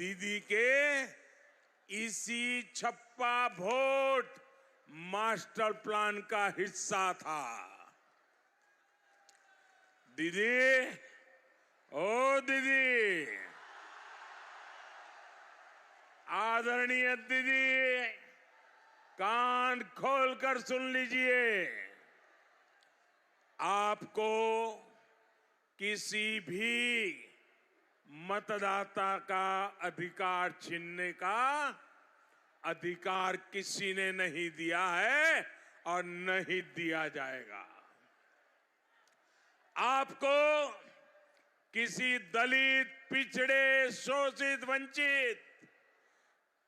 दीदी के इसी छप्पा वोट मास्टर प्लान का हिस्सा था। दीदी, ओ दीदी, आदरणीय दीदी, कान खोलकर सुन लीजिए। आपको किसी भी मतदाता का अधिकार छीनने का अधिकार किसी ने नहीं दिया है और नहीं दिया जाएगा। आपको किसी दलित, पिछड़े, शोषित, वंचित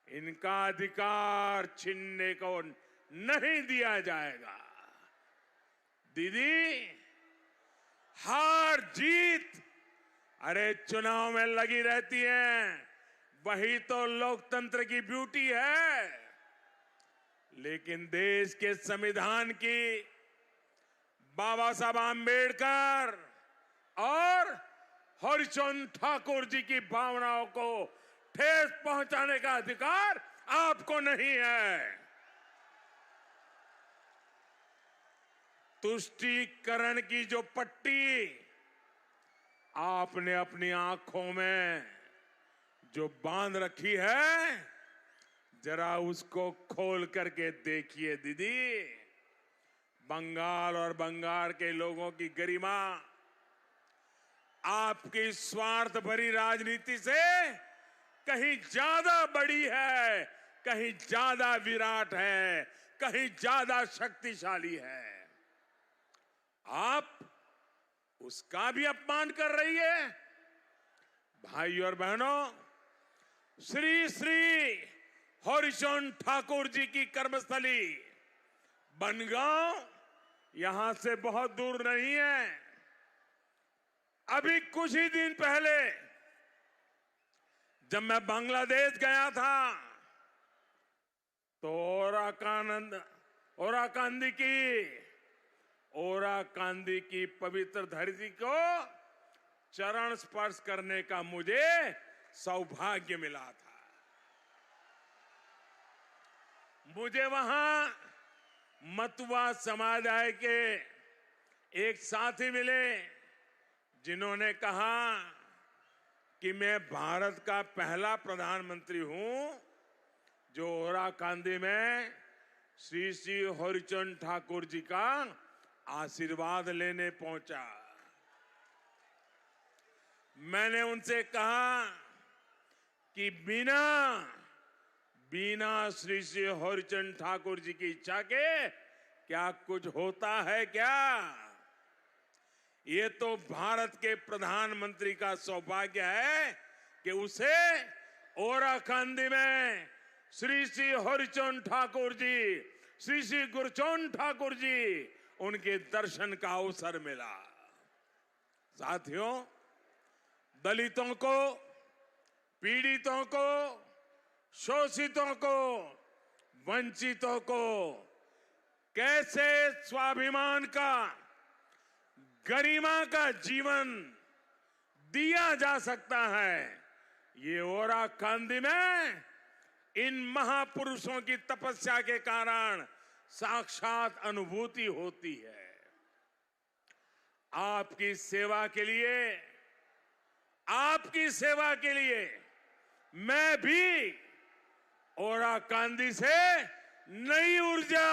इनका अधिकार छीनने को नहीं दिया जाएगा। दीदी, हार जीत अरे चुनाव में लगी रहती है, वही तो लोकतंत्र की ब्यूटी है। लेकिन देश के संविधान की, बाबा साहब आंबेडकर और हरिचंद ठाकुर जी की भावनाओं को ठेस पहुंचाने का अधिकार आपको नहीं है। तुष्टीकरण की जो पट्टी आपने अपनी आंखों में जो बांध रखी है, जरा उसको खोल करके देखिए दीदी। बंगाल और बंगाल के लोगों की गरिमा आपकी स्वार्थ भरी राजनीति से कहीं ज्यादा बड़ी है, कहीं ज्यादा विराट है, कहीं ज्यादा शक्तिशाली है। आप उसका भी अपमान कर रही है। भाई और बहनों, श्री श्री हरिचंद ठाकुर जी की कर्मस्थली बनगांव यहां से बहुत दूर नहीं है। अभी कुछ ही दिन पहले जब मैं बांग्लादेश गया था तो ओराकांदी की पवित्र धरती को चरण स्पर्श करने का मुझे सौभाग्य मिला था। मुझे वहां मतुआ समुदाय के एक साथी मिले जिन्होंने कहा कि मैं भारत का पहला प्रधानमंत्री हूं जो ओराकांदी में श्री श्री हरिचंद ठाकुर जी का आशीर्वाद लेने पहुंचा। मैंने उनसे कहा कि बिना श्री श्री हरिचंद ठाकुर जी की इच्छा के क्या कुछ होता है क्या? ये तो भारत के प्रधानमंत्री का सौभाग्य है कि उसे ओराकांदी में श्री श्री हरिचंद ठाकुर जी, श्री श्री गुरचंद ठाकुर जी, उनके दर्शन का अवसर मिला। साथियों, दलितों को, पीड़ितों को, शोषितों को, वंचितों को कैसे स्वाभिमान का, गरिमा का जीवन दिया जा सकता है, ये ओराकांदी में इन महापुरुषों की तपस्या के कारण साक्षात अनुभूति होती है। आपकी सेवा के लिए मैं भी ओराकांदी से नई ऊर्जा,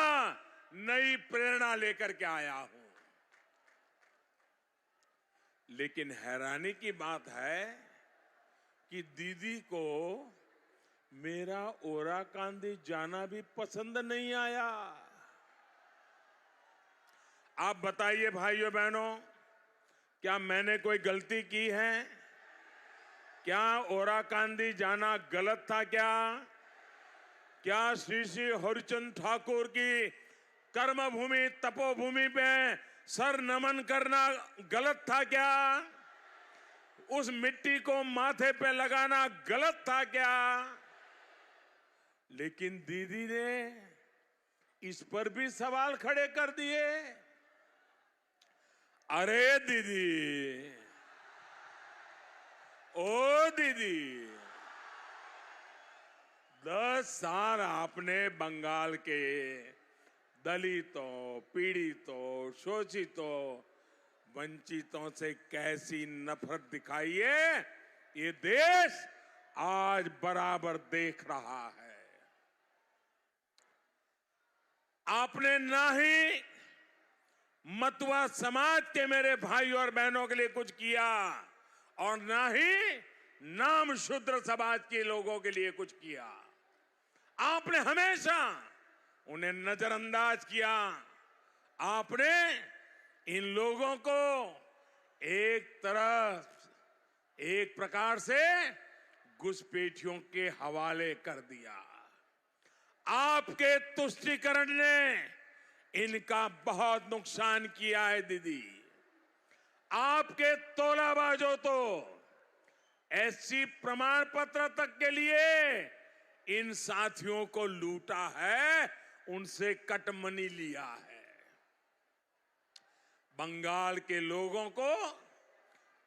नई प्रेरणा लेकर के आया हूं। लेकिन हैरानी की बात है कि दीदी को मेरा ओराकांदी जाना भी पसंद नहीं आया। आप बताइए भाइयों बहनों, क्या मैंने कोई गलती की है? क्या ओराकांदी जाना गलत था क्या? क्या श्री श्री हरिचंद ठाकुर की कर्मभूमि, तपोभूमि पे सर नमन करना गलत था क्या? उस मिट्टी को माथे पे लगाना गलत था क्या? लेकिन दीदी ने इस पर भी सवाल खड़े कर दिए। अरे दीदी, ओ दीदी, 10 साल आपने बंगाल के दलितों, पीड़ितों, शोषितों, वंचितों से कैसी नफरत दिखाई है, ये देश आज बराबर देख रहा है। आपने ना ही मतुआ समाज के मेरे भाई और बहनों के लिए कुछ किया और ना ही नाम शूद्र समाज के लोगों के लिए कुछ किया। आपने हमेशा उन्हें नजरअंदाज किया। आपने इन लोगों को एक प्रकार से घुसपैठियों के हवाले कर दिया। आपके तुष्टीकरण ने इनका बहुत नुकसान किया है दीदी। आपके तोलाबाजों तो एससी प्रमाण पत्र तक के लिए इन साथियों को लूटा है, उनसे कटमनी लिया है। बंगाल के लोगों को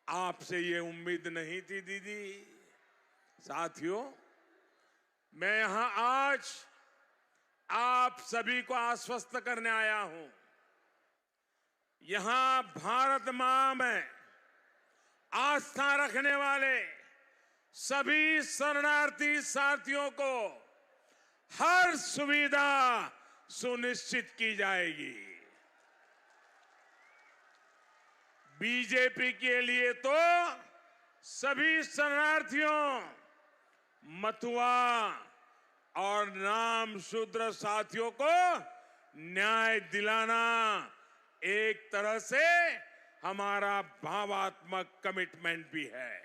आपसे ये उम्मीद नहीं थी दीदी। साथियों, मैं यहां आज आप सभी को आश्वस्त करने आया हूं। यहां भारत मां में आस्था रखने वाले सभी शरणार्थी साथियों को हर सुविधा सुनिश्चित की जाएगी। बीजेपी के लिए तो सभी शरणार्थियों, मतुआ और नाम शूद्र साथियों को न्याय दिलाना एक तरह से हमारा भावात्मक कमिटमेंट भी है।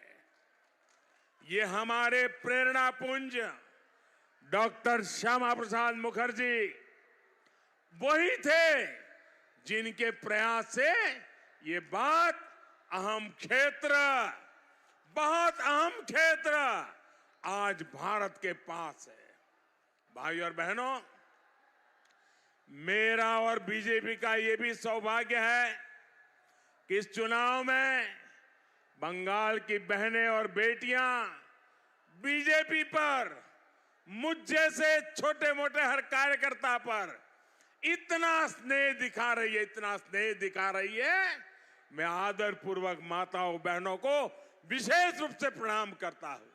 ये हमारे प्रेरणा पुंज डॉक्टर श्यामा प्रसाद मुखर्जी वही थे जिनके प्रयास से ये बात बहुत अहम क्षेत्र आज भारत के पास है। भाई और बहनों, मेरा और बीजेपी का ये भी सौभाग्य है कि इस चुनाव में बंगाल की बहनें और बेटियां बीजेपी पर, मुझ जैसे छोटे मोटे हर कार्यकर्ता पर इतना स्नेह दिखा रही है। मैं आदर पूर्वक माताओं बहनों को विशेष रूप से प्रणाम करता हूं।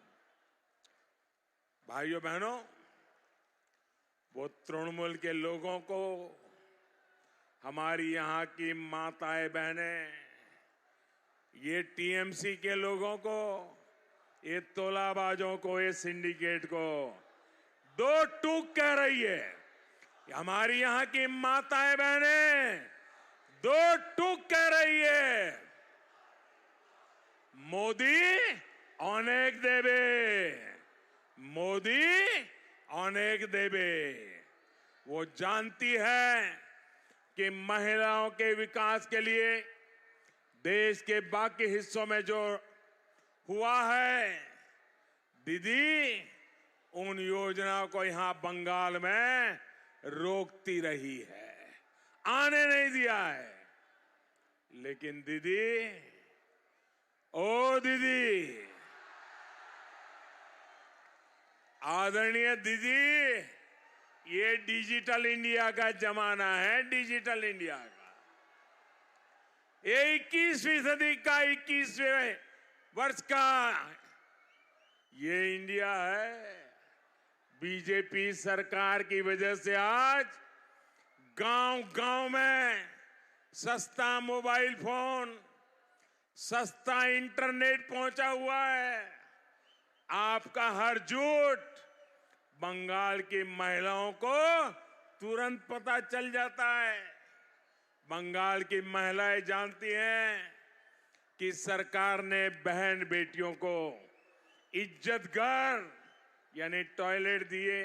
भाइयों बहनों, वो तृणमूल के लोगों को, हमारी यहाँ की माताएं बहनें, ये टीएमसी के लोगों को, ये तोलाबाजों को, ये सिंडिकेट को दो टूक कह रही है। हमारी यहाँ की माताएं बहनें दो टूक कह रही है। मोदी अनेक देवे, मोदी अनेक देवे। वो जानती है कि महिलाओं के विकास के लिए देश के बाकी हिस्सों में जो हुआ है, दीदी उन योजनाओं को यहां बंगाल में रोकती रही है, आने नहीं दिया है। लेकिन दीदी, ओ दीदी, आदरणीय दीदी, ये डिजिटल इंडिया का जमाना है, डिजिटल इंडिया का। ये 21वीं सदी का 21वें वर्ष का ये इंडिया है। बीजेपी सरकार की वजह से आज गांव-गांव में सस्ता मोबाइल फोन, सस्ता इंटरनेट पहुंचा हुआ है। आपका हर झूठ बंगाल की महिलाओं को तुरंत पता चल जाता है। बंगाल की महिलाएं जानती हैं कि सरकार ने बहन बेटियों को इज्जत घर यानी टॉयलेट दिए,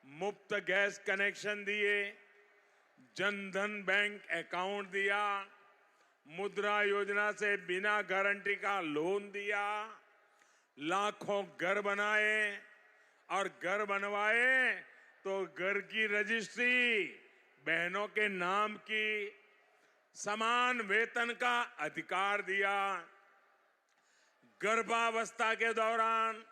मुफ्त गैस कनेक्शन दिए, जनधन बैंक अकाउंट दिया, मुद्रा योजना से बिना गारंटी का लोन दिया, लाखों घर बनाए और घर बनवाए तो घर की रजिस्ट्री बहनों के नाम की, समान वेतन का अधिकार दिया। गर्भावस्था के दौरान